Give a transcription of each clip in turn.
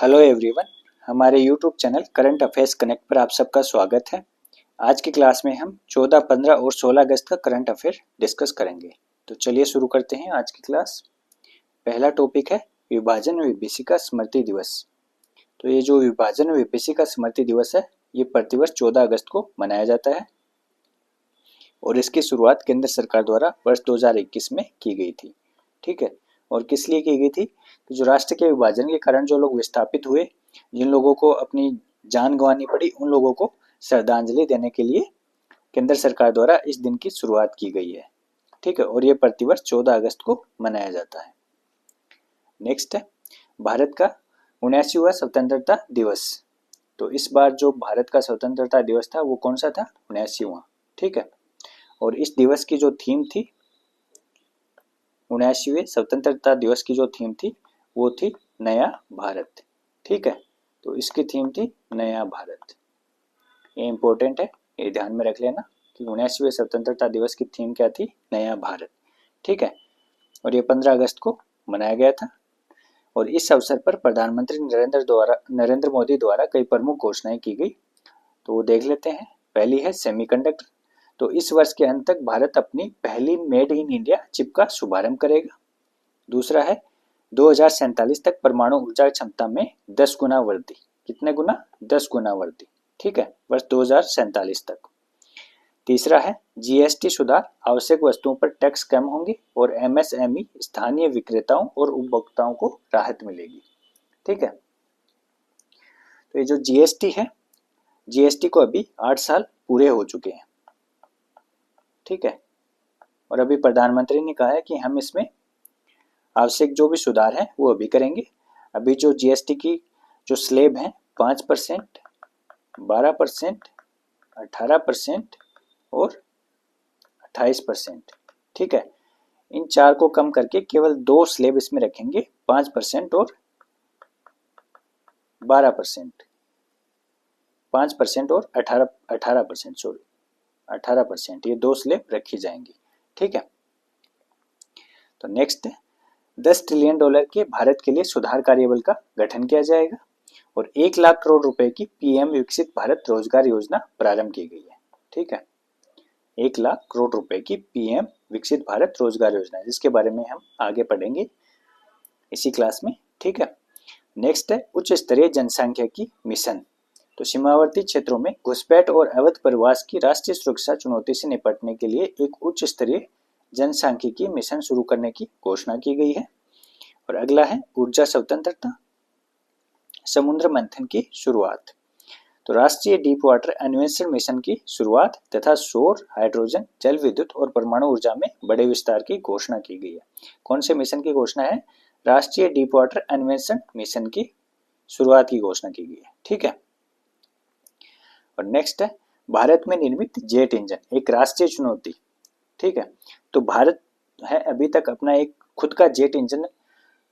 Hello everyone, हमारे YouTube channel current affairs connect पर आप सबका स्वागत है। आज की क्लास में हम 14, 15 और 16 अगस्त का करंट अफेयर डिस्कस करेंगे। तो चलिए शुरू करते हैं आज की क्लास। पहला टॉपिक है विभाजन विभीषिका स्मृति दिवस। तो ये जो विभाजन विभीषिका स्मृति दिवस है, ये प्रतिवर्ष 14 अगस्त को मनाया जाता है और इसकी शुरुआत केंद्र सरकार द्वारा वर्ष 2021 में की गई थी। ठीक है, और किस लिए की गई थी? जो राष्ट्र के विभाजन के कारण जो लोग विस्थापित हुए, जिन लोगों को अपनी जान गंवानी पड़ी, उन लोगों को श्रद्धांजलि देने के लिए केंद्र सरकार द्वारा इस दिन की शुरुआत की गई है। ठीक है, और ये प्रतिवर्ष 14 अगस्त को मनाया जाता है। नेक्स्ट है भारत का 79वां स्वतंत्रता दिवस। तो इस बार जो भारत का स्वतंत्रता दिवस था वो कौन सा था? 79वां। ठीक है, और इस दिवस की जो थीम थी, 79वें स्वतंत्रता दिवस की जो थीम थी वो थी नया भारत। ठीक है, तो इसकी थीम थी नया भारत। ये इंपॉर्टेंट है, ये ध्यान में रख लेना कि 79वें स्वतंत्रता दिवस की थीम क्या थी? नया भारत। ठीक है, और ये 15 अगस्त को मनाया गया था और इस अवसर पर प्रधानमंत्री नरेंद्र मोदी द्वारा कई प्रमुख घोषणाएं की गई। तो वो देख लेते हैं। पहली है सेमीकंडक्टर। तो इस वर्ष के अंत तक भारत अपनी पहली मेड इन इंडिया चिप का शुभारंभ करेगा। दूसरा है 2047 तक परमाणु ऊर्जा क्षमता में 10 गुना वृद्धि। कितने गुना? 10 गुना वृद्धि। ठीक है, वर्ष 2047 तक। तीसरा है जीएसटी सुधार, आवश्यक वस्तुओं पर टैक्स कम होंगे और एमएसएमई स्थानीय विक्रेताओं और उपभोक्ताओं को राहत मिलेगी। ठीक है, तो ये जो जीएसटी है, जीएसटी को अभी 8 साल पूरे हो चुके हैं। ठीक है, और अभी प्रधानमंत्री ने कहा है कि हम इसमें आवश्यक जो भी सुधार है वो अभी करेंगे। अभी जो जीएसटी की जो स्लेब है 5%, 12%, 18% और 28%। ठीक है, इन चार को कम करके केवल 2 स्लेब इसमें रखेंगे, 5% और 12%। 5% और 18%, सॉरी 18%, ये 2 स्लेब रखी जाएंगी। ठीक है, तो नेक्स्ट है $10 ट्रिलियन के भारत के लिए सुधार कार्यबल का गठन किया जाएगा और 1 लाख करोड़ रुपए की पीएम विकसित भारत रोजगार योजना प्रारंभ की गई है। ठीक है, 1 लाख करोड़ रुपए की पीएम विकसित भारत रोजगार योजना, जिसके बारे में हम आगे पढ़ेंगे इसी क्लास में। ठीक है, नेक्स्ट है उच्च स्तरीय जनसांख्यिकी मिशन। तो सीमावर्ती क्षेत्रों में घुसपैठ और अवैध प्रवास की राष्ट्रीय सुरक्षा चुनौती से निपटने के लिए एक उच्च स्तरीय जनसांख्यिकी मिशन शुरू करने की घोषणा की गई है। और अगला है ऊर्जा स्वतंत्रता, समुद्र मंथन की शुरुआत। तो राष्ट्रीय डीप वाटर अन्वेषण मिशन की शुरुआत तथा सौर, हाइड्रोजन, जल विद्युत और परमाणु ऊर्जा में बड़े विस्तार की घोषणा की गई है। कौन से मिशन की घोषणा है? राष्ट्रीय डीप वाटर अन्वेषण मिशन की शुरुआत की घोषणा की गई है। ठीक है, और नेक्स्ट है भारत में निर्मित जेट इंजन, एक राष्ट्रीय चुनौती। ठीक है, तो भारत है अभी तक अपना एक खुद का जेट इंजन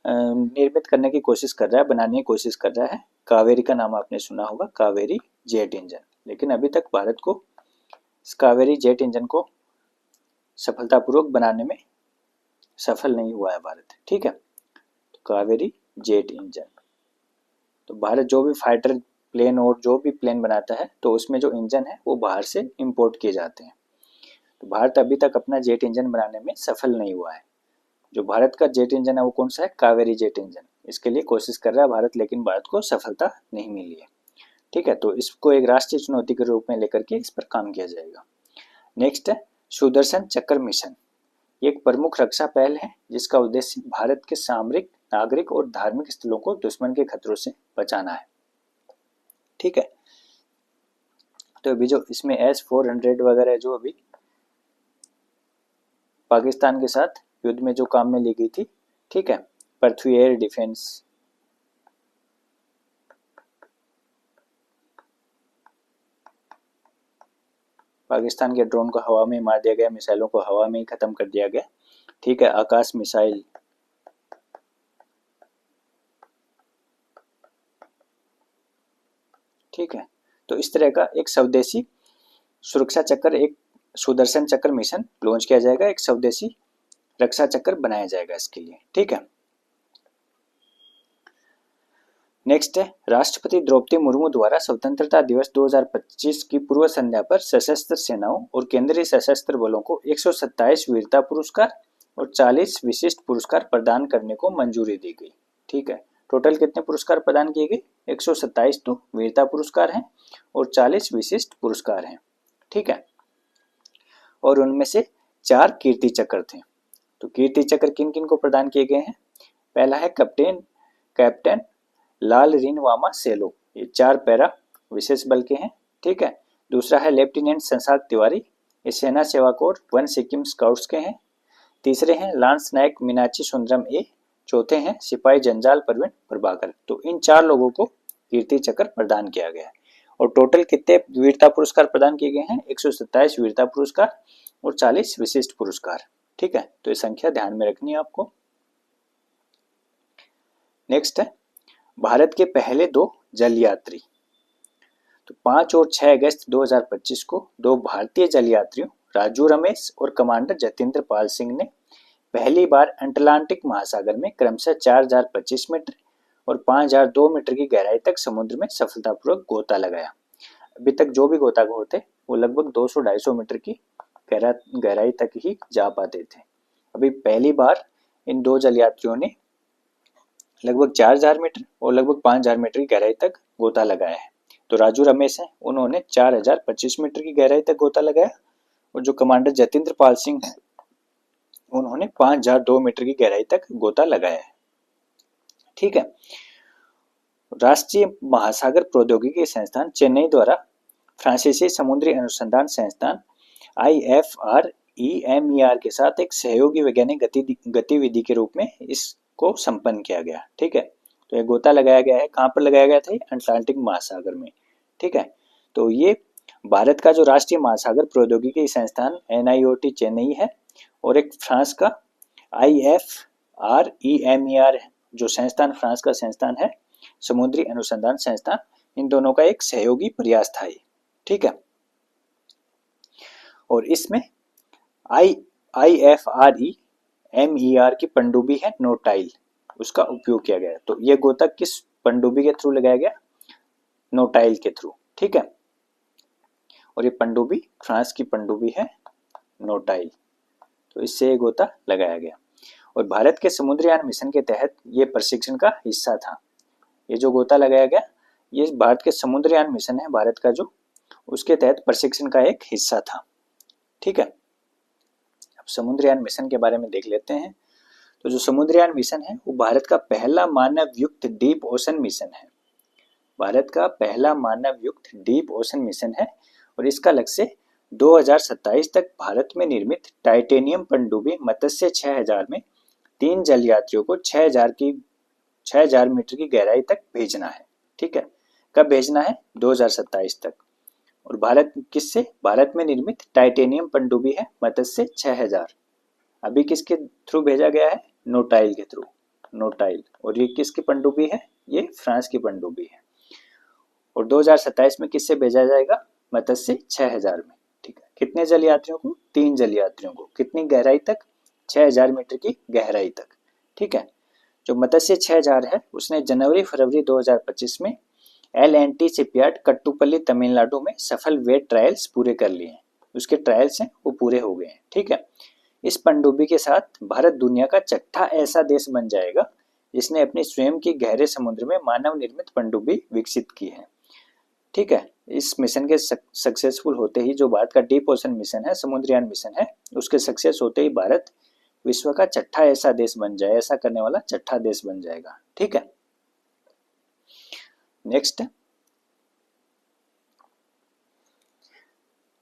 निर्मित करने की कोशिश कर रहा है, बनाने की कोशिश कर रहा है। कावेरी का नाम आपने सुना होगा, कावेरी जेट इंजन। लेकिन अभी तक भारत को इस कावेरी जेट इंजन को सफलतापूर्वक बनाने में सफल नहीं हुआ है भारत। ठीक है, तो कावेरी जेट इंजन, तो भारत जो भी फाइटर प्लेन और जो भी प्लेन बनाता है तो उसमें जो इंजन है वो बाहर से इंपोर्ट किए जाते हैं। तो भारत अभी तक अपना जेट इंजन बनाने में सफल नहीं हुआ है। जो भारत का जेट इंजन है वो कौन सा है? Kaveri jet engine. इसके लिए कोशिश कर रहा है भारत, लेकिन भारत को सफलता नहीं मिली है। ठीक है, तो इसको एक राष्ट्रीय चुनौती के रूप में लेकर के इस पर काम किया जाएगा। नेक्स्ट है सुदर्शन चक्र मिशन। ये एक प्रमुख रक्षा पहल है जिसका उद्देश्य भारत के सामरिक, नागरिक और धार्मिक स्थलों को दुश्मन के खतरों से बचाना है। ठीक है, तो अभी जो इसमें S-400 वगैरह जो अभी पाकिस्तान के साथ युद्ध में जो काम में ली गई थी। ठीक है, पृथ्वी एयर डिफेंस, पाकिस्तान के ड्रोन को हवा में मार दिया गया, मिसाइलों को हवा में ही खत्म कर दिया गया। ठीक है, आकाश मिसाइल। ठीक है, तो इस तरह का एक स्वदेशी सुरक्षा चक्र, एक सुदर्शन चक्र मिशन लॉन्च किया जाएगा, एक स्वदेशी रक्षा चक्र बनाया जाएगा इसके लिए। ठीक है, नेक्स्ट है राष्ट्रपति द्रौपदी मुर्मू द्वारा स्वतंत्रता दिवस 2025 की पूर्व संध्या पर सशस्त्र सेनाओं और केंद्रीय सशस्त्र बलों को 127 वीरता पुरस्कार और 40 विशिष्ट पुरस्कार प्रदान करने को मंजूरी दी गई। ठीक है, टोटल कितने पुरस्कार प्रदान किए गए? 127 तो वीरता पुरस्कार हैं और 40 विशिष्ट पुरस्कार हैं। ठीक है, और उनमें से 4 कीर्ति चक्र थे। तो कीर्ति चक्र किन किन को प्रदान किए गए हैं? पहला है कैप्टन लाल रिनवामा सेलो, ये 4 पैरा विशेष बल के हैं। ठीक है, दूसरा है लेफ्टिनेंट संसार तिवारी, ये सेना सेवा कोर 1 सिक्किम स्काउट्स के हैं। तीसरे हैं लांस नायक मीनाक्षी सुंदरम ए, चौथे हैं सिपाही जंजाल परवीन प्रभाकर। तो इन 4 लोगों को कीर्ति चक्र प्रदान किया गया है। और टोटल कितने वीरता पुरस्कार प्रदान किए गए हैं? 127 वीरता पुरस्कार और 40 विशिष्ट पुरस्कार। ठीक है, तो ये संख्या ध्यान में रखनी है आपको। नेक्स्ट है भारत के पहले 2 जल यात्री। तो 5 और 6 अगस्त 2025 को 2 भारतीय जल यात्रियों राजू रमेश और कमांडर जतेंद्र पाल सिंह ने पहली बार अटलांटिक महासागर में क्रमशः 4025 मीटर और 5002 मीटर की गहराई तक समुद्र में सफलतापूर्वक गोता लगाया। अभी तक जो भी गोताखोर थे वो लगभग 200-250 मीटर की गहराई तक ही जा पाते थे। अभी पहली बार इन 2 जल यात्रियों ने लगभग 4000 मीटर और लगभग 5000 मीटर की गहराई तक गोता लगाया है। तो राजू रमेश हैं, उन्होंने 4025 मीटर की गहराई तक गोता लगाया और जो कमांडर जतेंद्र पाल सिंह हैं उन्होंने 5002 मीटर की गहराई तक गोता लगाया है। ठीक है, राष्ट्रीय महासागर प्रौद्योगिकी संस्थान चेन्नई द्वारा फ्रांसीसी समुद्री अनुसंधान संस्थान IFREMER के साथ एक सहयोगी वैज्ञानिक गतिविधि के रूप में इसको संपन्न किया गया। ठीक है, तो ये गोता लगाया गया है, कहाँ पर लगाया गया था? अटलांटिक महासागर में। ठीक है, तो ये भारत का जो राष्ट्रीय महासागर प्रौद्योगिकी संस्थान NIOT चेन्नई है और एक फ्रांस का IFREMER जो संस्थान फ्रांस का संस्थान है, समुद्री अनुसंधान संस्थान, इन दोनों का एक सहयोगी प्रयास था। ठीक है, और इसमें IFREMER की पनडुब्बी है नोटाइल, उसका उपयोग किया गया। तो ये गोता किस पनडुब्बी के थ्रू लगाया गया? नोटाइल के थ्रू। ठीक है, और ये पनडुब्बी फ्रांस की पनडुब्बी है नोटाइल, तो इससे ये गोता लगाया गया। और भारत के समुद्रयान मिशन के तहत ये प्रशिक्षण का हिस्सा था। ये जो गोता लगाया गया ये भारत के समुद्रयान मिशन है भारत का जो, उसके तहत प्रशिक्षण का एक हिस्सा था। ठीक है, अब समुद्रयान मिशन के बारे में देख लेते हैं। तो जो समुद्रयान मिशन है वो भारत का पहला मानव युक्त डीप ओशन मिशन है। भारत का पहला मानव युक्त डीप ओशन मिशन है और इसका लक्ष्य 2027 तक भारत में निर्मित टाइटेनियम पनडुब्बी मत्स्य 6000 में 3 जल यात्रियों को 6000 मीटर की गहराई तक भेजना है। ठीक है, कब भेजना है? 2027 तक। और भारत किससे? भारत में निर्मित टाइटेनियम पनडुब्बी है मत्स्य 6000। अभी किसके थ्रू भेजा गया है? नोटाइल के थ्रू, नोटाइल। और ये किसकी पनडुब्बी है? ये फ्रांस की पनडुब्बी है। और 2027 में किससे भेजा जाएगा? मत्स्य 6000 में। ठीक है, कितने जल यात्रियों को? 3 जल यात्रियों को। कितनी गहराई तक? 6000 मीटर की गहराई तक। ठीक है, जो मत्स्य 6000 है उसने जनवरी-फरवरी 2025 में L&T शिपयार्ड कट्टुपल्ली तमिलनाडु में सफल वेट ट्रायल्स पूरे कर लिए हैं। उसके ट्रायल्स हैं वो पूरे हो गए हैं। ठीक है, इस पनडुब्बी के साथ भारत दुनिया का 6ठा ऐसा देश बन जाएगा जिसने अपनी स्वयं की गहरे समुद्र में मानव निर्मित पनडुब्बी विकसित की है। ठीक है, इस मिशन के सक्सेसफुल होते ही जो भारत का डीप ओशन मिशन है, समुद्रयान मिशन है, उसके सक्सेस होते ही भारत विश्व का 6ठा ऐसा देश बन जाए, ऐसा करने वाला 6ठा देश बन जाएगा। ठीक है, नेक्स्ट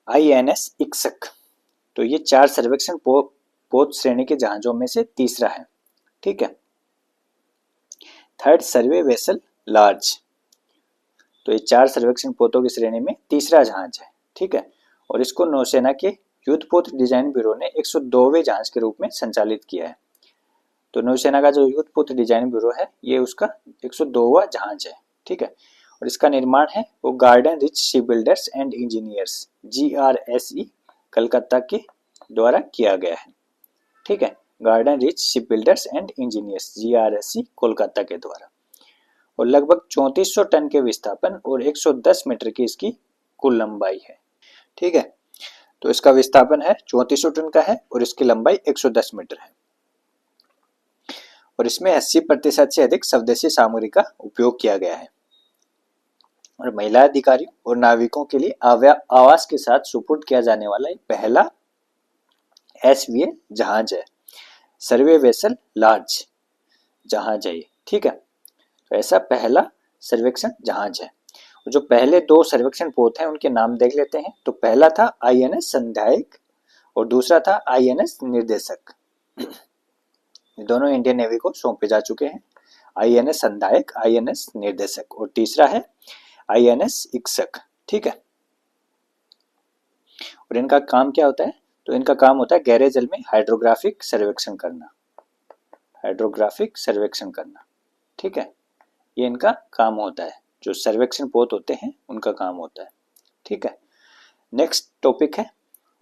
INS इक्सक। तो ये 4 सर्वेक्षण पोत श्रेणी के जहाजों में से तीसरा है। ठीक है, 3rd सर्वे वेसल लार्ज। तो ये 4 सर्वेक्षण पोतों की श्रेणी में तीसरा जहाज है। ठीक है, और इसको नौसेना के युद्धपोत डिजाइन ब्यूरो ने 102वें जहाज के रूप में संचालित किया है। तो नौसेना का जो युद्धपोत डिजाइन ब्यूरो है ये उसका 102वां जहाज है। ठीक है, और इसका निर्माण है वो garden rich ship builders and engineers GRSE Calcutta के द्वारा किया गया है। ठीक है, garden rich ship builders and engineers GRSE Kolkata के द्वारा। और लगभग 3400 टन के विस्थापन और 110 मीटर की इसकी कुल लंबाई है। ठीक है, तो इसका विस्थापन है 3400 टन का है और इसकी लंबाई 110 मीटर है और इसमें 80% से अधिक स्वदेशी सामग्री का उपयोग किया गया है और महिला अधिकारियों और नाविकों के लिए आवास के साथ सुपुर्द किया जाने वाला एक पहला एसवीए जहाज है। सर्वे वेसल लार्ज जहाज है ये। ठीक है, तो ऐसा पहला सर्वेक्षण जहाज है। जो पहले दो सर्वेक्षण पोत हैं उनके नाम देख लेते हैं। तो पहला था आईएनएस संध्यायक और दूसरा था आईएनएस निर्देशक। दोनों इंडियन नेवी को सौंपे जा चुके हैं, आईएनएस संध्यायक, आईएनएस निर्देशक, और तीसरा है आईएनएस इक्सक। ठीक है, और इनका काम क्या होता है? तो इनका काम होता है गहरे जल में हाइड्रोग्राफिक सर्वेक्षण करना, हाइड्रोग्राफिक सर्वेक्षण करना। ठीक है, ये इनका काम होता है, जो सर्वेक्षण पोत होते हैं उनका काम होता है। ठीक है, नेक्स्ट टॉपिक है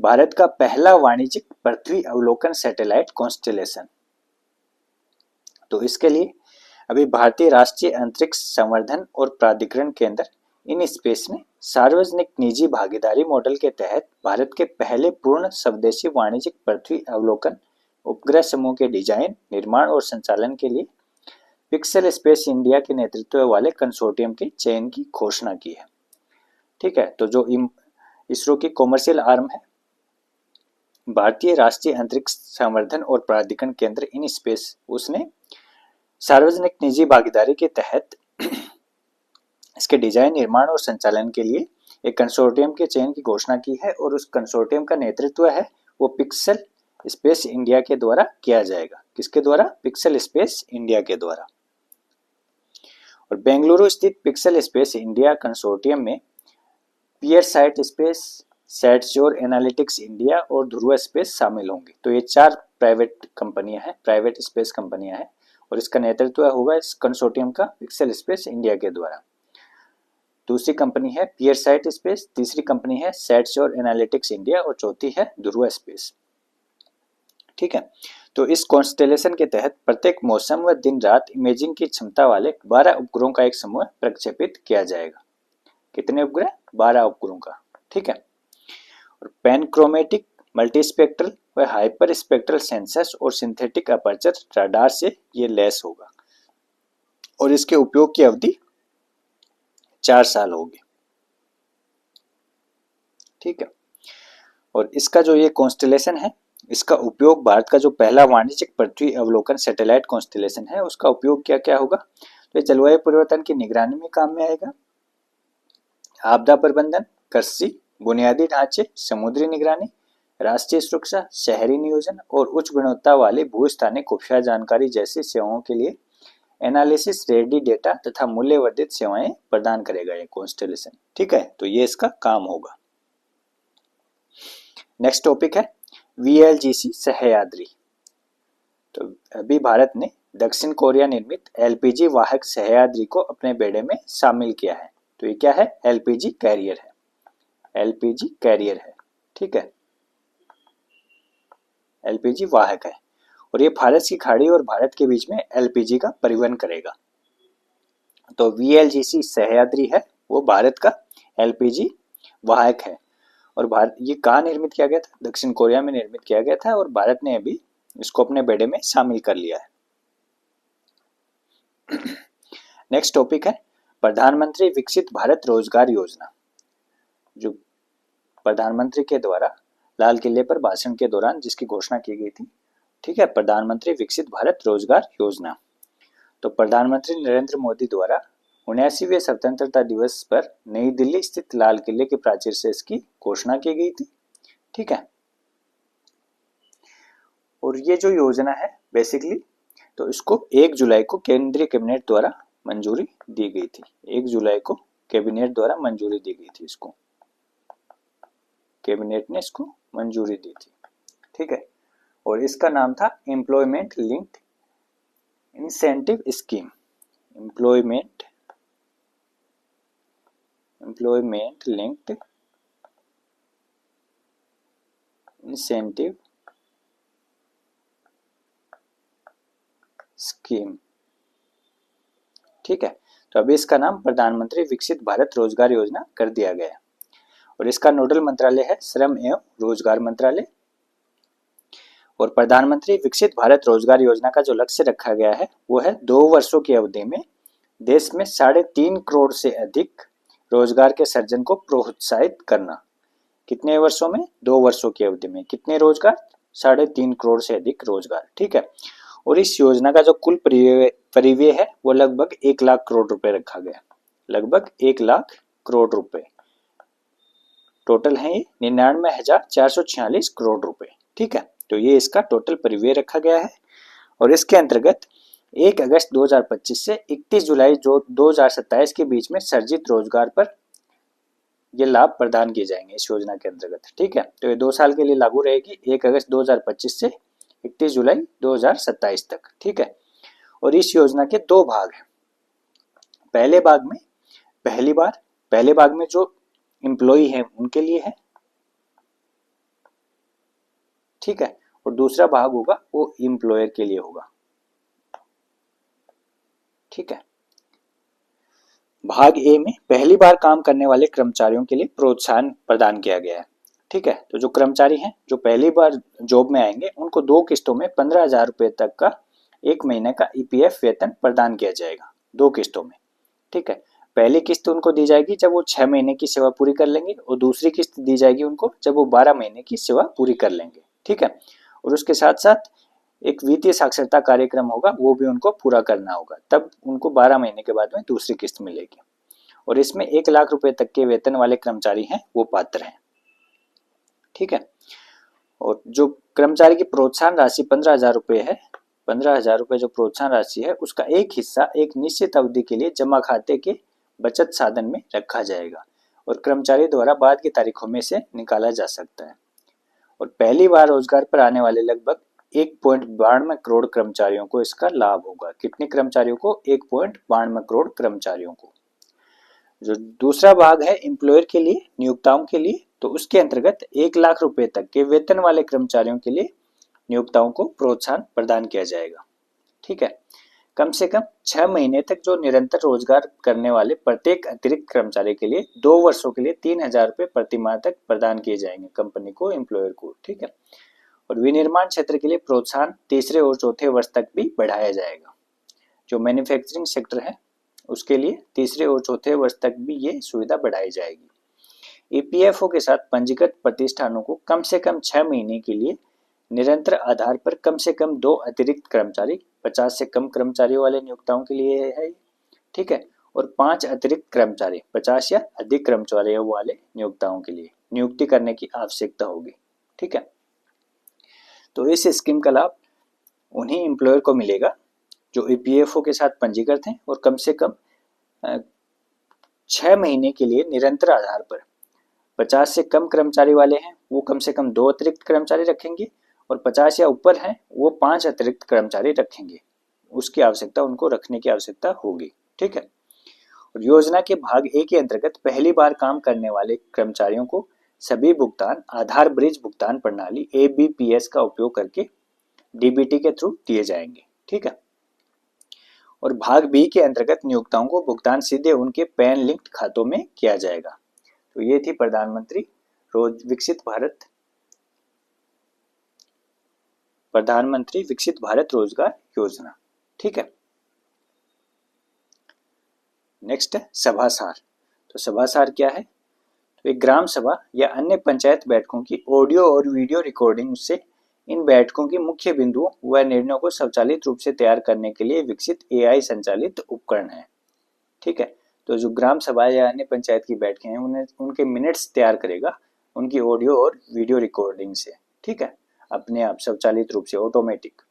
भारत का पहला वाणिज्यिक पृथ्वी अवलोकन सैटेलाइट कॉन्स्टेलेशन। तो इसके लिए अभी भारतीय राष्ट्रीय अंतरिक्ष संवर्धन और प्राधिकरण केंद्र इन स्पेस ने सार्वजनिक निजी भागीदारी मॉडल के तहत भारत के पहले पूर्ण स्वदेशी वाणिज्यिक पृथ्वी अवलोकन उपग्रह समूह के डिजाइन, निर्माण और संचालन के लिए पिक्सेल स्पेस इंडिया के नेतृत्व वाले कंसोर्टियम के चयन की घोषणा की है। ठीक है, तो जो इसरो की कॉमर्शियल आर्म है भारतीय राष्ट्रीय अंतरिक्ष संवर्धन और प्राधिकरण केंद्र इन स्पेस, उसने सार्वजनिक निजी भागीदारी के तहत इसके डिजाइन, निर्माण और संचालन के लिए एक कंसोर्टियम के चयन की घोषणा की है और उस कंसोर्टियम का नेतृत्व है वो पिक्सेल स्पेस इंडिया के द्वारा किया जाएगा। किसके द्वारा? पिक्सेल स्पेस इंडिया के द्वारा। और बेंगलुरु स्थित पिक्सेल स्पेस इंडिया कंसोर्टियम में पियर साइट स्पेस, सैटश्योर एनालिटिक्स इंडिया और ध्रुव स्पेस शामिल होंगे। तो ये 4 प्राइवेट कंपनियां हैं, प्राइवेट स्पेस कंपनियां हैं और इसका नेतृत्व होगा इस कंसोर्टियम का पिक्सेल स्पेस इंडिया के द्वारा। दूसरी कंपनी है पियर साइट स्पेस, तीसरी कंपनी है सैटश्योर एनालिटिक्स इंडिया और चौथी है ध्रुव स्पेस। ठीक है, तो इस कॉन्स्टेलेशन के तहत प्रत्येक मौसम व दिन रात इमेजिंग की क्षमता वाले 12 उपग्रहों का एक समूह प्रक्षेपित किया जाएगा। कितने उपग्रह? 12 उपग्रहों का। ठीक है, और पैनक्रोमेटिक, मल्टीस्पेक्ट्रल व हाइपर स्पेक्ट्रल सेंसर्स और सिंथेटिक अपर्चर रडार से ये लैस होगा और इसके उपयोग की अवधि 4 साल होगी। ठीक है, और इसका जो ये कॉन्स्टेलेशन है, इसका उपयोग भारत का जो पहला वाणिज्यिक पृथ्वी अवलोकन सैटेलाइट कॉन्स्टेलेशन है उसका उपयोग क्या क्या होगा? तो जलवायु परिवर्तन की निगरानी में काम में आएगा, आपदा प्रबंधन, कृषि, बुनियादी ढांचे, समुद्री निगरानी, राष्ट्रीय सुरक्षा, शहरी नियोजन और उच्च गुणवत्ता वाली भूस्थानिक खुफिया जानकारी जैसी सेवाओं के लिए एनालिसिस, रेडी डेटा तथा मूल्यवर्धित सेवाएं प्रदान करेगा ये कॉन्स्टेलेशन। ठीक है, तो ये इसका काम होगा। नेक्स्ट टॉपिक है वीएलजीसी सह्याद्री। तो अभी भारत ने दक्षिण कोरिया निर्मित एलपीजी वाहक सह्याद्री को अपने बेड़े में शामिल किया है। तो ये क्या है? एलपीजी कैरियर है, एलपीजी कैरियर है। ठीक है, एलपीजी वाहक है और ये भारत की खाड़ी और भारत के बीच में एलपीजी का परिवहन करेगा। तो वीएलजीसी सह्याद्री है वो भारत का एलपीजी वाहक है और भारत, ये कहाँ निर्मित किया गया था? दक्षिण कोरिया में निर्मित किया गया था और भारत ने अभी इसको अपने बेड़े में शामिल कर लिया है। नेक्स्ट टॉपिक है प्रधानमंत्री विकसित भारत रोजगार योजना, जो प्रधानमंत्री के द्वारा लाल किले पर भाषण के दौरान जिसकी घोषणा की गई थी। ठीक है, प्रधानमंत्री विकसित भारत रोजगार योजना। तो प्रधानमंत्री नरेंद्र मोदी द्वारा 79वें स्वतंत्रता दिवस पर नई दिल्ली स्थित लाल किले के प्राचीर से इसकी घोषणा की गई थी। ठीक है, और ये जो योजना है बेसिकली, तो इसको 1 जुलाई को केंद्रीय कैबिनेट द्वारा मंजूरी दी गई थी। 1 जुलाई को कैबिनेट द्वारा मंजूरी दी गई थी, इसको कैबिनेट ने इसको मंजूरी दी थी। ठीक है, और इसका नाम था employment linked incentive scheme, employment linked incentive scheme. ठीक है, तो अभी इसका नाम प्रधानमंत्री विकसित भारत रोजगार योजना कर दिया गया है और इसका नोडल मंत्रालय है श्रम एवं रोजगार मंत्रालय। और प्रधानमंत्री विकसित भारत रोजगार योजना का जो लक्ष्य रखा गया है वो है 2 वर्षों की अवधि में देश में 3.5 करोड़ से अधिक रोजगार के सृजन को प्रोत्साहित करना। कितने वर्षों में? 2 वर्षों की अवधि में। कितने रोजगार? 3.5 करोड़ से अधिक रोजगार। ठीक है। और इस योजना का जो कुल परिव्यय है वो लगभग 1 लाख करोड़ रुपए रखा गया। लगभग 1 लाख करोड़ रुपए टोटल है ये 99,446 करोड़ रुपए। ठीक है। तो ये इसका टोटल परिव्यय रखा गया है और इसके अंतर्गत 1 अगस्त 2025 से 31 जुलाई जो 2027 के बीच में सर्जित रोजगार पर ये लाभ प्रदान किए जाएंगे इस योजना के अंतर्गत। ठीक है। तो ये 2 साल के लिए लागू रहेगी, 1 अगस्त 2025 से 31 जुलाई 2027 तक। ठीक है। और इस योजना के 2 भाग हैं। पहले भाग में जो एम्प्लॉई है उनके लिए है। ठीक है। और दूसरा भाग होगा वो एम्प्लॉयर के लिए होगा। ठीक है। भाग ए में पहली बार काम करने वाले कर्मचारियों के लिए प्रोत्साहन प्रदान किया गया है। ठीक है। तो जो कर्मचारी हैं जो पहली बार जॉब में आएंगे उनको 2 किस्तों में 15,000 रुपए तक का 1 महीने का ईपीएफ वेतन प्रदान किया जाएगा 2 किस्तों में। ठीक है। पहली किस्त उनको दी जाएगी जब वो 6 महीने की सेवा पूरी कर लेंगे और दूसरी किस्त दी जाएगी उनको जब वो 12 महीने की सेवा पूरी कर लेंगे। ठीक है। और उसके साथ साथ एक वित्तीय साक्षरता कार्यक्रम होगा वो भी उनको पूरा करना होगा, तब उनको 12 महीने के बाद में दूसरी किस्त मिलेगी। और इसमें 1 लाख रुपए तक के वेतन वाले कर्मचारी हैं वो पात्र हैं। ठीक है। और जो कर्मचारी की प्रोत्साहन राशि 15,000 रुपए है, 15,000 रुपए जो प्रोत्साहन राशि है उसका एक हिस्सा एक निश्चित अवधि के लिए जमा खाते के बचत साधन में रखा जाएगा और कर्मचारी द्वारा बाद की तारीखों में से निकाला जा सकता है। और पहली बार रोजगार पर आने वाले लगभग 1.92 करोड़ कर्मचारियों को इसका लाभ होगा। कितने कर्मचारियों को? 1.92 करोड़ कर्मचारियों को। जो दूसरा भाग है एम्प्लॉयर के लिए, नियोक्ताओं के लिए, तो उसके अंतर्गत 1 लाख रुपए तक के वेतन वाले कर्मचारियों के लिए नियोक्ताओं को प्रोत्साहन प्रदान किया जाएगा। ठीक है। कम से कम 6 महीने तक जो निरंतर रोजगार करने वाले प्रत्येक अतिरिक्त कर्मचारी के लिए 2 वर्षों के लिए 3,000 रुपए प्रति माह तक प्रदान किए जाएंगे कंपनी को, एम्प्लॉयर को। ठीक है। और विनिर्माण क्षेत्र के लिए प्रोत्साहन तीसरे और चौथे वर्ष तक भी बढ़ाया जाएगा। जो मैन्युफैक्चरिंग सेक्टर है उसके लिए तीसरे और चौथे वर्ष तक भी ये सुविधा बढ़ाई जाएगी। ईपीएफओ के साथ पंजीकृत प्रतिष्ठानों को कम से कम 6 महीने के लिए निरंतर आधार पर कम से कम 2 अतिरिक्त कर्मचारी 50 से कम कर्मचारियों वाले नियोक्ताओं के लिए है। ठीक है। और 5 अतिरिक्त कर्मचारी 50 या अधिक कर्मचारियों वाले नियोक्ताओं के लिए नियुक्ति करने की आवश्यकता होगी। ठीक है। तो इस स्कीम का लाभ उन्हीं एम्प्लॉयर को मिलेगा जो ईपीएफओ के साथ पंजीकृत हैं और कम से कम 6 महीने के लिए निरंतर आधार पर 50 से कम कर्मचारी वाले हैं वो कम से कम 2 अतिरिक्त कर्मचारी रखेंगे और 50 या ऊपर हैं वो 5 अतिरिक्त कर्मचारी रखेंगे। उसकी आवश्यकता उनको रखने की आवश्यकता होगी। ठीक है। और योजना के भाग ए के अंतर्गत पहली बार काम करने वाले कर्मचारियों को सभी भुगतान आधार ब्रिज भुगतान प्रणाली एबीपीएस का उपयोग करके डीबीटी के थ्रू दिए जाएंगे। ठीक है। और भाग बी के अंतर्गत नियोक्ताओं को भुगतान सीधे उनके पैन लिंक्ड खातों में किया जाएगा। तो ये थी प्रधानमंत्री विकसित भारत रोजगार योजना। ठीक है। नेक्स्ट है सभासार। तो सभासार क्या है? तो एक ग्राम सभा या अन्य पंचायत बैठकों की ऑडियो और वीडियो रिकॉर्डिंग से इन बैठकों के मुख्य बिंदुओं व निर्णयों को स्वचालित रूप से तैयार करने के लिए विकसित एआई संचालित उपकरण है। ठीक है। तो जो ग्राम सभा या अन्य पंचायत की बैठकें हैं उन्हें उनके मिनट्स तैयार करेगा उनकी ऑडियो और वीडियो रिकॉर्डिंग से। ठीक है। अपने आप स्वचालित रूप से, ऑटोमेटिक।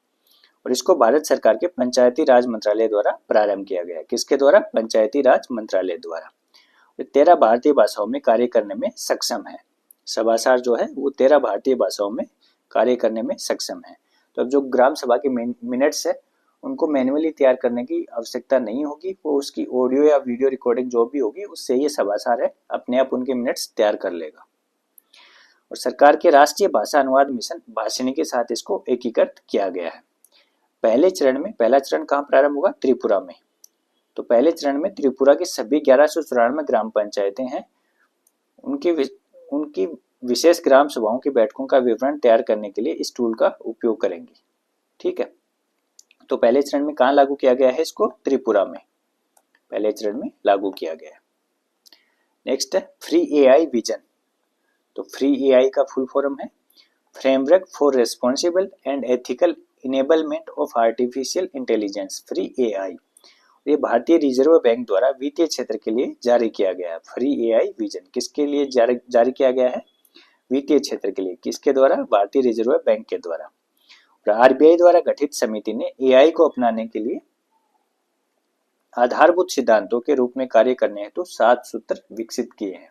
और इसको भारत सरकार के पंचायती राज मंत्रालय द्वारा प्रारंभ किया गया। किसके द्वारा? पंचायती राज मंत्रालय द्वारा। 13 भारतीय भाषाओं में कार्य करने में सक्षम है। सभासार जो है वो 13 भारतीय भाषाओं में कार्य करने में सक्षम है। तो अब जो ग्राम सभा के मिनट्स है उनको मैन्युअली तैयार करने की आवश्यकता नहीं होगी, वो उसकी ऑडियो या वीडियो रिकॉर्डिंग जो भी होगी उससे ये सभासार है अपने आप उनके मिनट्स तैयार कर लेगा। और सरकार के राष्ट्रीय भाषा अनुवाद मिशन भाषिणी के साथ इसको एकीकृत किया गया है। पहला चरण कहाँ प्रारंभ होगा? त्रिपुरा में। तो पहले चरण में त्रिपुरा की सभी 1194 ग्राम पंचायतें हैं, उनकी विशेष ग्राम सभाओं की बैठकों का विवरण तैयार करने के लिए इस टूल का उपयोग करेंगे। ठीक है, तो पहले चरण में कहाँ लागू किया गया है इसको? त्रिपुरा में पहले चरण में लागू किया गया है। नेक्स्ट है फ्री एआई विजन। तो फ्री एआई का फुल फॉर्म है framework for responsible and ethical enablement of artificial intelligence, free AI. ये भारतीय रिजर्व बैंक द्वारा वित्तीय क्षेत्र के लिए जारी किया गया है। फ्री एआई विजन किसके लिए जारी किया गया है? वित्तीय क्षेत्र के लिए। किसके द्वारा? भारतीय रिजर्व बैंक के द्वारा। और आरबीआई द्वारा गठित समिति ने एआई को अपनाने के लिए आधारभूत सिद्धांतों के रूप में कार्य करने हेतु 7 सूत्र विकसित किए हैं।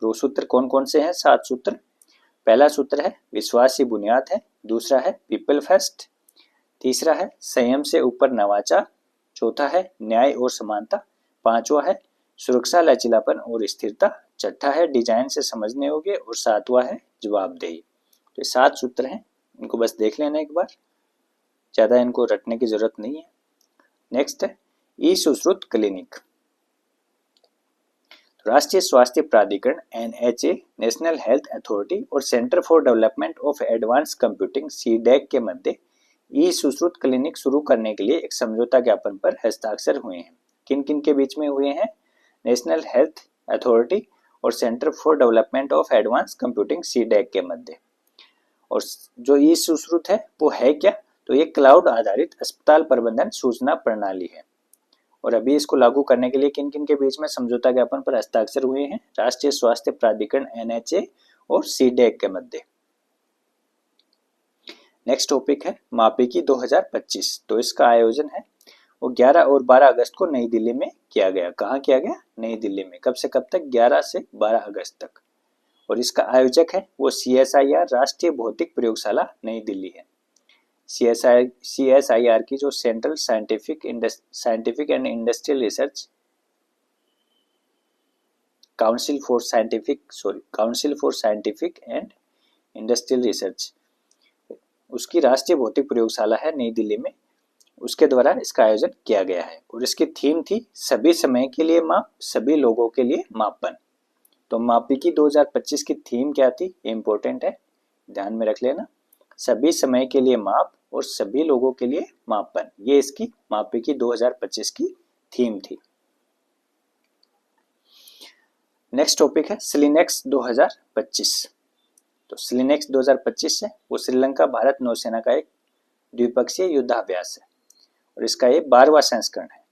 वो सूत्र कौन कौन से हैं? 7 सूत्र। पहला सूत्र है विश्वास ही बुनियाद है, दूसरा है पीपल फर्स्ट, तीसरा है संयम से ऊपर नवाचार, चौथा है न्याय और समानता, पांचवा है सुरक्षा, लचीलापन और स्थिरता, छठा है डिजाइन से समझने योग्य और सातवां है जवाबदेही। तो ये 7 सूत्र हैं, इनको बस देख लेना एक बार, ज्यादा इनको रटने की जरूरत नहीं है। नेक्स्ट है ई सुश्रुत क्लिनिक। राष्ट्रीय स्वास्थ्य प्राधिकरण एनएचए, नेशनल हेल्थ अथॉरिटी और centre for development of advance computing CDAC के मध्य ई सुश्रुत क्लिनिक शुरू करने के लिए एक समझौता ज्ञापन पर हस्ताक्षर हुए हैं। किन किन के बीच में हुए हैं? नेशनल हेल्थ अथॉरिटी और centre for development of advance computing CDAC के मध्य। और जो ई सुश्रुत है वो है क्या? तो ये क्लाउड आधारित अस्पताल प्रबंधन सूचना प्रणाली है। और अभी इसको लागू करने के लिए किन किन के बीच में समझौता ज्ञापन पर हस्ताक्षर हुए हैं? राष्ट्रीय स्वास्थ्य प्राधिकरण एनएचए और सीडैक के मध्य। नेक्स्ट टॉपिक है मापिकी 2025। तो इसका आयोजन है वो 11 और 12 अगस्त को नई दिल्ली में किया गया। कहाँ किया गया? नई दिल्ली में। कब से कब तक? 11 से 12 अगस्त तक। और इसका आयोजक है वो CSIR राष्ट्रीय भौतिक प्रयोगशाला नई दिल्ली है। CSIR की जो central scientific and industrial research council for scientific and industrial research, उसकी राष्ट्रीय भौतिक प्रयोगशाला है नई दिल्ली में, उसके द्वारा इसका आयोजन किया गया है। और इसकी थीम थी सभी समय के लिए माप, सभी लोगों के लिए मापन। तो मापिकी 2025 की थीम क्या थी? इम्पोर्टेंट है, ध्यान में रख लेना। सभी समय के लिए माप और सभी लोगों के लिए मापन, ये इसकी मापिकी 2025 की थीम थी। नेक्स्ट टॉपिक है स्लिनेक्स 2025। तो स्लिनेक्स 2025 है वो श्रीलंका भारत नौसेना का एक द्विपक्षीय युद्धाभ्यास है और इसका ये 12वां संस्करण है।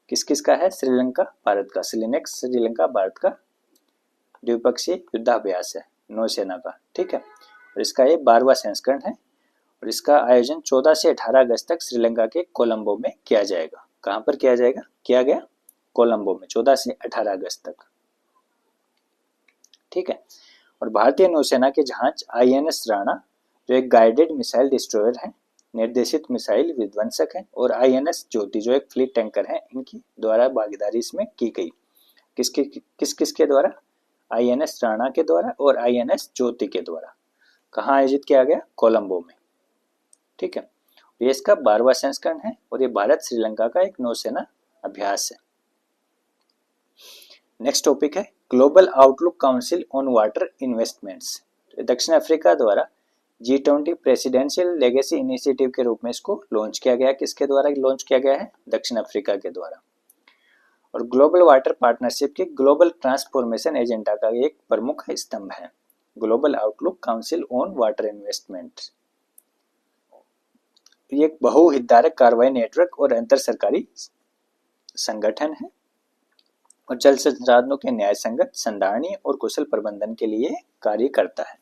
किस किस का है? श्रीलंका भारत का। स्लिनेक्स श्रीलंका भारत का द्विपक्षीय युद्धाभ्यास है नौसेना का। ठीक है, और इसका ये 12वां संस्करण है और इसका आयोजन 14 से 18 अगस्त तक श्रीलंका के कोलंबो में किया जाएगा। कहाँ पर किया जाएगा? किया गया कोलंबो में 14 से 18 अगस्त तक। ठीक है, और भारतीय नौसेना के जहाज INS राणा जो एक गाइडेड मिसाइल डिस्ट्रॉयर है, निर्देशित मिसाइल विध्वंसक है, और INS ज्योति जो एक फ्लीट टैंकर है, इनकी द्वारा भागीदारी इसमें की गई। किस किसके द्वारा? INS राणा के द्वारा और INS ज्योति के द्वारा। कहाँ आयोजित किया गया? कोलंबो में। ठीक है, ये इसका 12वां संस्करण है और ये भारत श्रीलंका का एक नौसेना अभ्यास है। नेक्स्ट टॉपिक है global outlook council on water investments. दक्षिण अफ्रीका द्वारा G20 प्रेसिडेंशियल लेगेसी इनिशिएटिव के रूप में इसको लॉन्च किया गया। किसके द्वारा लॉन्च किया गया है? दक्षिण अफ्रीका के द्वारा। और ग्लोबल वाटर पार्टनरशिप के ग्लोबल ट्रांसफॉर्मेशन एजेंडा का एक प्रमुख स्तंभ है global outlook council on water investment. ये एक बहुहितधारक कार्रवाई नेटवर्क और अंतर सरकारी संगठन है और जल संसाधनों के न्याय संगत, संधारणीय और कुशल प्रबंधन के लिए कार्य करता है।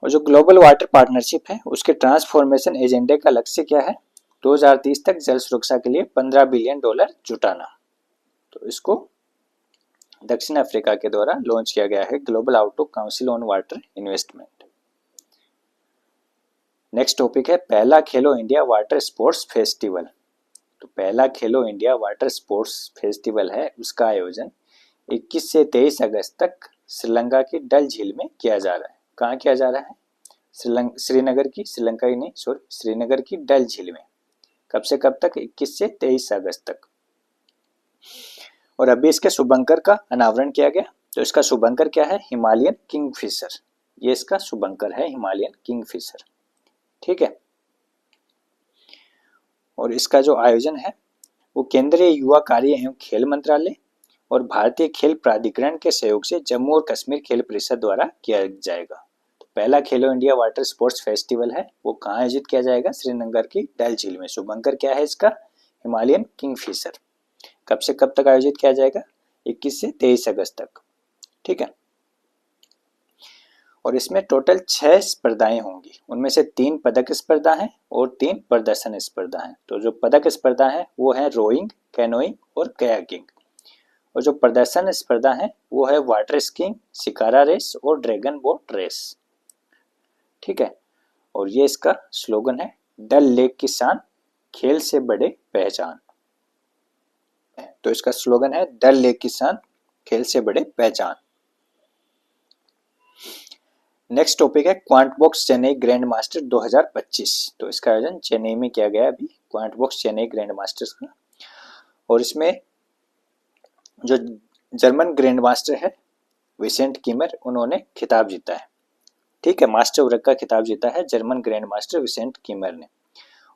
और जो ग्लोबल वाटर पार्टनरशिप है उसके ट्रांसफॉर्मेशन एजेंडे का लक्ष्य क्या है? 2030 तक जल सुरक्षा के लिए $15 बिलियन जुटाना। तो इसको दक्षिण अफ्रीका के द्वारा लॉन्च किया गया है global outlook council on water investment. Next topic है पहला खेलो इंडिया वाटर स्पोर्ट्स फेस्टिवल। तो पहला खेलो इंडिया वाटर स्पोर्ट्स फेस्टिवल है, उसका आयोजन 21 से 23 अगस्त तक श्रीलंका की डल झील में किया जा रहा है। कहाँ किया जा रहा है? श्रीनगर की डल झील में। कब से कब तक? 21 से 23 अगस्त तक। और अभी इसके शुभंकर का अनावरण किया गया। तो इसका शुभंकर क्या है? Himalayan Kingfisher. ये इसका शुभंकर है, हिमालयन किंगफिशर। ठीक है। और इसका जो आयोजन है वो केंद्रीय युवा कार्य एवं खेल मंत्रालय और भारतीय खेल प्राधिकरण के सहयोग से जम्मू और कश्मीर खेल परिषद द्वारा किया जाएगा। तो पहला खेलो इंडिया वाटर स्पोर्ट्स फेस्टिवल है वो कहाँ आयोजित किया जाएगा? श्रीनगर की डल झील में। शुभंकर क्या है इसका? Himalayan Kingfisher. कब से कब तक आयोजित किया जाएगा? 21 से 23 अगस्त तक। ठीक है। और इसमें टोटल 6 स्पर्धाएं होंगी, उनमें से 3 पदक स्पर्धा हैं और 3 प्रदर्शन स्पर्धा हैं। तो जो पदक स्पर्धा है वो है रोइंग, कैनोइंग और कयाकिंग। और जो प्रदर्शन स्पर्धा है वो है वाटर स्कीइंग, शिकारा रेस और ड्रैगन बोट रेस। ठीक है। और ये इसका स्लोगन है, डल लेक की शान, खेल से बड़े पहचान। तो इसका स्लोगन है डल लेक की शान, खेल से बड़े पहचान। नेक्स्ट टॉपिक है quant box Chennai grand master 2025। तो इसका आयोजन चेन्नई में किया गया अभी, quant box Chennai grand masters का। और इसमें जो जर्मन ग्रैंड मास्टर है विसेंट कीमर, उन्होंने खिताब जीता है। ठीक है, मास्टर वर्ग का खिताब जीता है German grand master Vincent Keymer ने।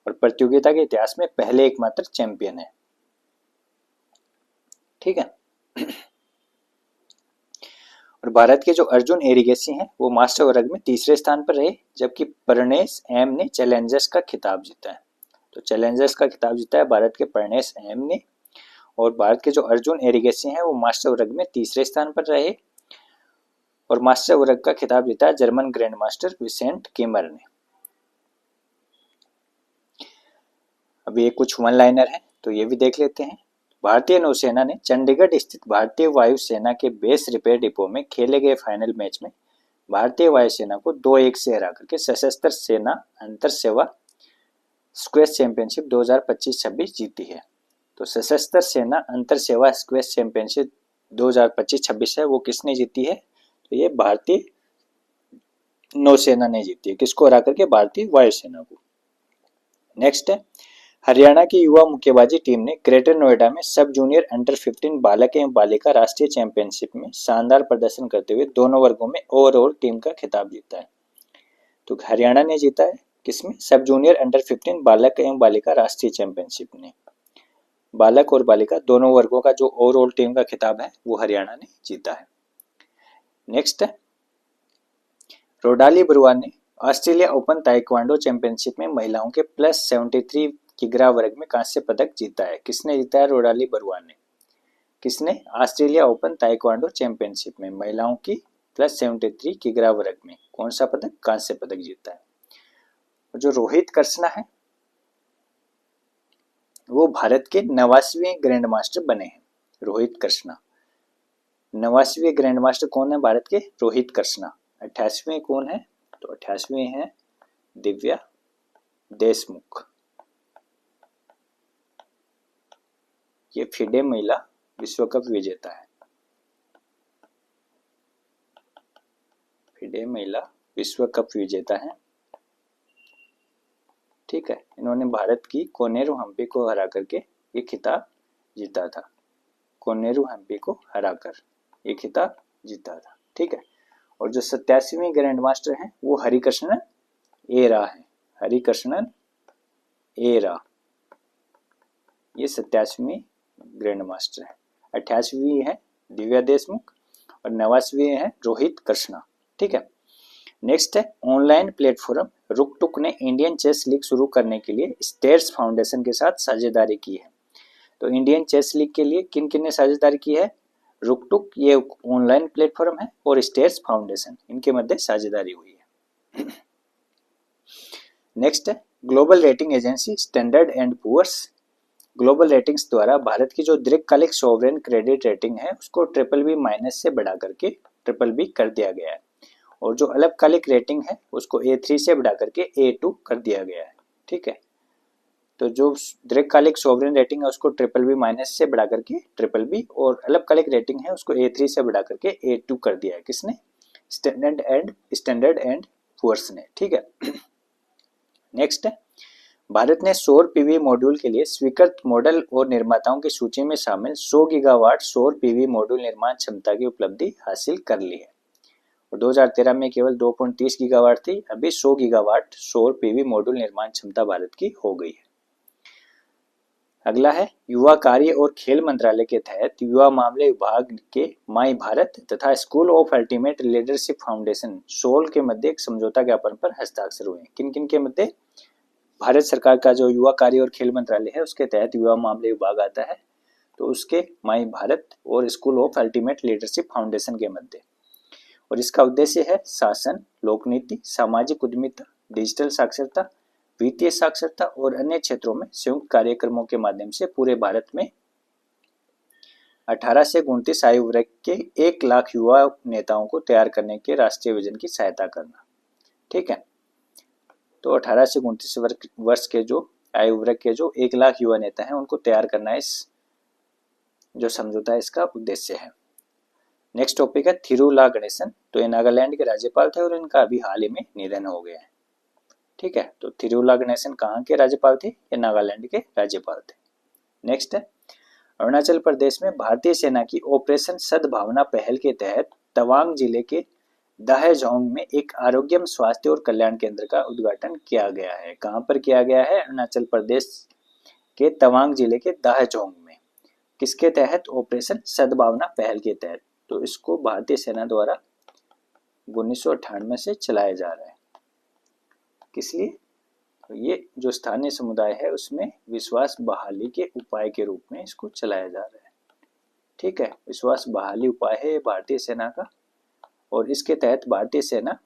और प्रतियोगिता के इतिहास में पहले एकमात्र चैंपियन है। ठीक है। और भारत के जो अर्जुन एरिगेसी हैं वो मास्टर वर्ग में तीसरे स्थान पर रहे, जबकि परनेश एम ने चैलेंजर्स का खिताब जीता है। तो चैलेंजर्स का खिताब जीता है भारत के परनेश एम ने। और भारत के जो अर्जुन एरिगेसी हैं वो मास्टर वर्ग में तीसरे स्थान पर रहे और मास्टर वर्ग का खिताब जीता है German grand master Vincent Keymer ने। अभी ये कुछ वन लाइनर है तो ये भी देख लेते हैं। भारतीय नौसेना ने चंडीगढ़ स्थित भारतीय वायुसेना के बेस रिपेयर डिपो में खेले गए फाइनल मैच में भारतीय वायुसेना को 2-1 से हरा करके सशस्त्र सेना अंतर सेवा स्क्वैश चैंपियनशिप 2025-26 जीती है। तो सशस्त्र सेना अंतर सेवा स्क्वैश चैंपियनशिप 2025-26 है वो किसने जीती है? तो ये भारतीय नौसेना ने जीती है। किसको हरा करके? भारतीय वायुसेना को। नेक्स्ट है, हरियाणा की युवा मुक्केबाजी टीम ने ग्रेटर नोएडा में सब जूनियर अंडर 15 बालक एवं बालिका राष्ट्रीय चैंपियनशिप में शानदार प्रदर्शन करते हुए दोनों वर्गों में ओवरऑल टीम का खिताब जीता है। तो हरियाणा ने जीता है किसमें? सब जूनियर अंडर 15 बालक एवं बालिका राष्ट्रीय चैंपियनशिप ने। बालक और बालिका दोनों वर्गों का जो ओवरऑल टीम का खिताब है वो हरियाणा ने जीता है। नेक्स्ट है, रोडाली बरुआ ने ऑस्ट्रेलिया ओपन ताइक्वांडो चैंपियनशिप में महिलाओं के +73 किग्रा वर्ग में कांस्य पदक जीता है। किसने जीता है? रोडाली बरुआ ने। किसने? ऑस्ट्रेलिया ओपन ताइक्वांडो चैंपियनशिप में महिलाओं की +73 किग्रा वर्ग में कौन सा पदक? कांस्य पदक जीता है। और जो रोहित कृष्णा है वो भारत के 89वें ग्रैंड मास्टर बने हैं। रोहित कृष्णा 89वें ग्रैंड मास्टर कौन है भारत के? रोहित कृष्णा। 88वें कौन है? तो 88वें है दिव्या देशमुख। ये फिडे महिला विश्व कप विजेता है। फिडे महिला विश्व कप विजेता है। ठीक है, इन्होंने भारत की कोनेरू हम्पी को हरा करके ये खिताब जीता था। कोनेरू हम्पी को हराकर ये खिताब जीता था। ठीक है। और जो 87वें ग्रैंड मास्टर हैं वो हरिकृष्णन एरा है। हरिकृष्णन एरा ये 87वें ग्रैंड मास्टर है। 88वीं है दिव्या देशमुख और 89वीं है रोहित कृष्णा। ठीक है। नेक्स्ट है, ऑनलाइन प्लेटफॉर्म रुक टुक ने इंडियन चेस लीग शुरू करने के लिए स्टेट्स फाउंडेशन के साथ साझेदारी की है। तो इंडियन चेस लीग के लिए किन किन ने साझेदारी की है? रुक टुक ये ऑनलाइन प्लेटफॉर्म है और स्टेट्स फाउंडेशन, इनके मध्य साझेदारी हुई है। नेक्स्ट है, global rating agency standard and poor's global ratings द्वारा भारत की जो दीर्घकालिक सॉवरेन क्रेडिट रेटिंग है उसको BBB- से बढ़ा करके BBB कर दिया गया है। और जो अल्पकालिक रेटिंग है उसको A3 से बढ़ा करके A2 कर दिया गया है। ठीक है। तो जो दीर्घकालिक सॉवरेन रेटिंग है उसको BBB- से बढ़ा करके BBB और अल्पकालिक रेटिंग है उसको A3 से बढ़ा करके A2 कर दिया है। किसने? स्टैंडर्ड एंड पुअर्स ने। ठीक है। नेक्स्ट है, भारत ने सौर पीवी मॉड्यूल के लिए स्वीकृत मॉडल और निर्माताओं की सूची में शामिल 100 गीगावाट सौर पीवी मॉड्यूल निर्माण क्षमता की उपलब्धि हासिल कर ली है। और 2013 में केवल 2.30 गीगावाट थी, अभी 100 गीगावाट सौर पीवी मॉड्यूल निर्माण क्षमता भारत की हो गई है। अगला है युवा कार्य और खेल मंत्रालय के तहत युवा मामले विभाग के माई भारत तथा school of ultimate leadership foundation Seoul के मध्य एक समझौता ज्ञापन पर हस्ताक्षर हुए। किन किन के मध्य? भारत सरकार का जो युवा कार्य और खेल मंत्रालय है उसके तहत युवा मामले विभाग आता है, तो उसके माई भारत और school of ultimate leadership foundation के मध्य। और इसका उद्देश्य है शासन, लोकनीति, सामाजिक उद्यमिता, डिजिटल साक्षरता, वित्तीय साक्षरता और अन्य क्षेत्रों में संयुक्त कार्यक्रमों के माध्यम से पूरे भारत में 18 से 29 आयु वर्ग के 1 लाख युवा नेताओं को तैयार करने के राष्ट्रीय विजन की सहायता करना। ठीक है, तो 18 से 29 वर्ष के जो आयु वर्ग के जो 1 लाख युवा नेता हैं उनको तैयार करना इस जो समझौता है इसका उद्देश्य है। नेक्स्ट टॉपिक है थिरुला गणेशन। तो ये नागालैंड के राज्यपाल थे और इनका अभी हाल ही में निधन हो गया है। ठीक है, तो थिरुला गणेशन कहाँ के राज्यपाल थे? ये नागालैंड के राज्यपाल थे। नेक्स्ट है अरुणाचल प्रदेश में भारतीय सेना की ऑपरेशन सद्भावना पहल के तहत तवांग जिले के दाहेजोंग में एक आरोग्यम स्वास्थ्य और कल्याण केंद्र का उद्घाटन किया गया है। कहाँ पर किया गया है? अरुणाचल प्रदेश के तवांग जिले के दाहेजोंग में। किसके तहत? ऑपरेशन सद्भावना पहल के तहत। तो इसको भारतीय सेना द्वारा 1998 से चलाया जा रहा है। किस लिए? तो ये जो स्थानीय समुदाय है उसमें विश्वास बहाली के उपाय के रूप में इसको चलाया जा रहा है। ठीक है, विश्वास बहाली उपाय है भारतीय सेना का, और इसके तहत भारतीय सेना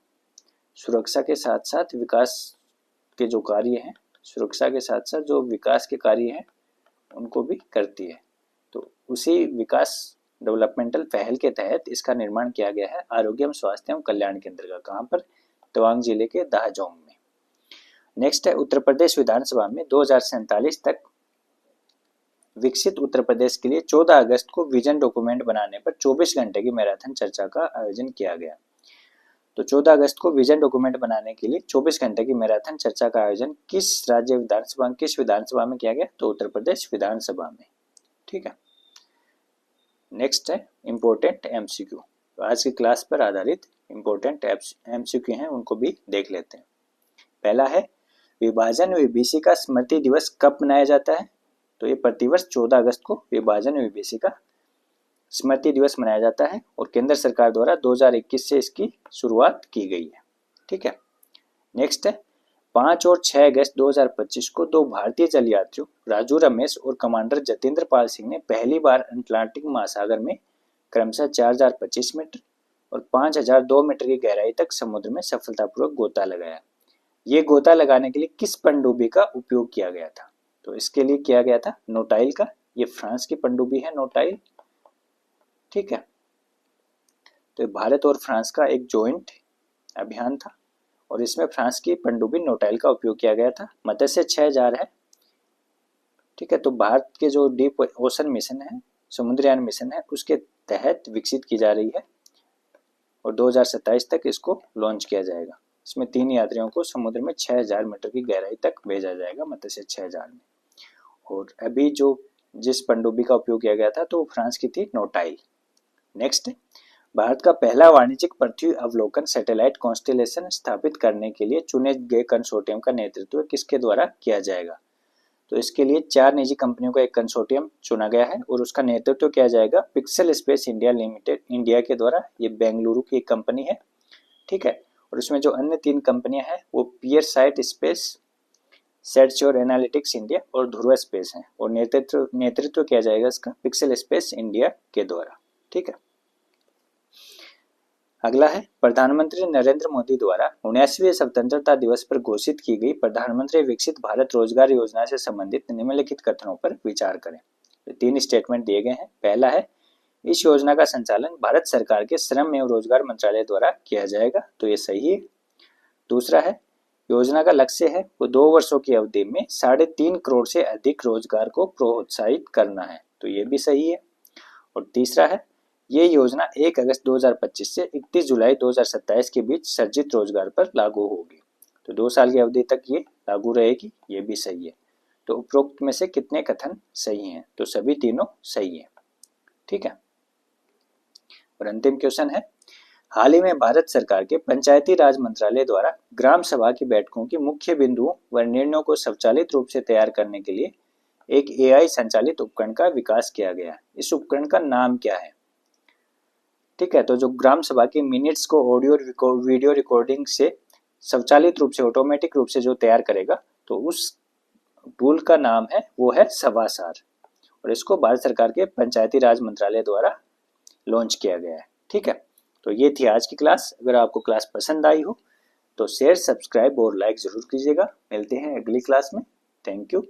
सुरक्षा के साथ साथ विकास के जो कार्य हैं, सुरक्षा के साथ साथ जो विकास के कार्य हैं उनको भी करती है। तो उसी विकास डेवलपमेंटल पहल के तहत इसका निर्माण किया गया है आरोग्यम स्वास्थ्य एवं कल्याण केंद्र का। कहाँ पर? तवांग जिले के दाहजोंग में। नेक्स्ट है उत्तर प्रदेश विधानसभा में 2047 तक विकसित उत्तर प्रदेश के लिए 14 अगस्त को विजन डॉक्यूमेंट बनाने पर 24 घंटे की मैराथन चर्चा का आयोजन किया गया। तो 14 अगस्त को विजन डॉक्यूमेंट बनाने के लिए 24 घंटे की मैराथन चर्चा का आयोजन किस राज्य विधानसभा किस विधानसभा में किया गया? तो उत्तर प्रदेश विधानसभा में। ठीक है, नेक्स्ट है इम्पोर्टेंट एमसीक्यू। तो आज की क्लास पर आधारित इम्पोर्टेंट एमसीक्यू हैं, उनको भी देख लेते हैं। पहला है विभाजन विभीषिका का स्मृति दिवस कब मनाया जाता है? तो ये प्रतिवर्ष 14 अगस्त को विभाजन विभीषिका का स्मृति दिवस मनाया जाता है और केंद्र सरकार द्वारा 2021 से इसकी शुरुआत की गई है। ठीक है, नेक्स्ट है 5 और 6 अगस्त 2025 को 2 भारतीय जल यात्रियों राजू रमेश और कमांडर जतेंद्र पाल सिंह ने पहली बार अटलांटिक महासागर में क्रमशः 4025 मीटर और 5002 मीटर की गहराई तक समुद्र में सफलतापूर्वक गोता लगाया। ये गोता लगाने के लिए किस पनडुब्बी का उपयोग किया गया था? तो इसके लिए किया गया था नोटाइल का। ये फ्रांस की पनडुब्बी है नोटाइल। ठीक है, तो भारत और फ्रांस का एक जॉइंट अभियान था और इसमें फ्रांस की पनडुब्बी नोटाइल का उपयोग किया गया था। मत्स्य 6000 है। ठीक है, तो भारत के जो डीप ओशन मिशन है, समुद्रयान मिशन है, उसके तहत विकसित की जा रही है और 2027 तक इसको लॉन्च किया जाएगा। इसमें 3 यात्रियों को समुद्र में 6000 मीटर की गहराई तक भेजा जाएगा मत्स्य 6000 में। और अभी जो जिस पनडुब्बी का उपयोग किया गया था तो फ्रांस की थी नोटाइल। नेक्स्ट, भारत का पहला वाणिज्यिक पृथ्वी अवलोकन सैटेलाइट कॉन्स्टेलेशन स्थापित करने के लिए चुने गए कंसोर्टियम का नेतृत्व किसके द्वारा किया जाएगा? तो इसके लिए 4 निजी कंपनियों का एक कंसोर्टियम चुना गया है और उसका नेतृत्व किया जाएगा pixel space India limited India के द्वारा। ये बेंगलुरु की एक कंपनी है। ठीक है, और उसमें जो अन्य 3 कंपनियां हैं वो पियर साइट स्पेस, सेटश्योर एनालिटिक्स इंडिया और ध्रुव स्पेस हैं और नेतृत्व किया जाएगा इसका पिक्सल स्पेस इंडिया के द्वारा। ठीक है, अगला है प्रधानमंत्री नरेंद्र मोदी द्वारा 79वें स्वतंत्रता दिवस पर घोषित की गई प्रधानमंत्री विकसित भारत रोजगार योजना से संबंधित निम्नलिखित कथनों पर विचार करें। तो 3 स्टेटमेंट दिए गए हैं। पहला है इस योजना का संचालन भारत सरकार के श्रम एवं रोजगार मंत्रालय द्वारा किया जाएगा, तो ये सही है। दूसरा है योजना का लक्ष्य है वो 2 वर्षों की अवधि में 3.5 करोड़ से अधिक रोजगार को प्रोत्साहित करना है, तो ये भी सही है। और तीसरा है ये योजना 1 अगस्त 2025 से 31 जुलाई 2027 के बीच सृजित रोजगार पर लागू होगी, तो 2 साल की अवधि तक ये लागू रहेगी, ये भी सही है। तो उपरोक्त में से कितने कथन सही हैं? तो सभी तीनों सही है। ठीक है। और अंतिम क्वेश्चन है, हाल ही में भारत सरकार के पंचायती राज मंत्रालय द्वारा ग्राम सभा की बैठकों की मुख्य बिंदुओं व निर्णयों को स्वचालित रूप से तैयार करने के लिए एक AI संचालित उपकरण का विकास किया गया है। इस उपकरण का नाम क्या है? ठीक है, तो जो ग्राम सभा के मिनट्स को ऑडियो वीडियो रिकॉर्डिंग से स्वचालित रूप से ऑटोमेटिक रूप से जो तैयार करेगा, तो उस टूल का नाम है वो है सभासार, और इसको भारत सरकार के पंचायती राज मंत्रालय द्वारा लॉन्च किया गया है। ठीक है, तो ये थी आज की क्लास। अगर आपको क्लास पसंद आई हो तो शेयर, सब्सक्राइब और लाइक ज़रूर कीजिएगा। मिलते हैं अगली क्लास में। Thank you.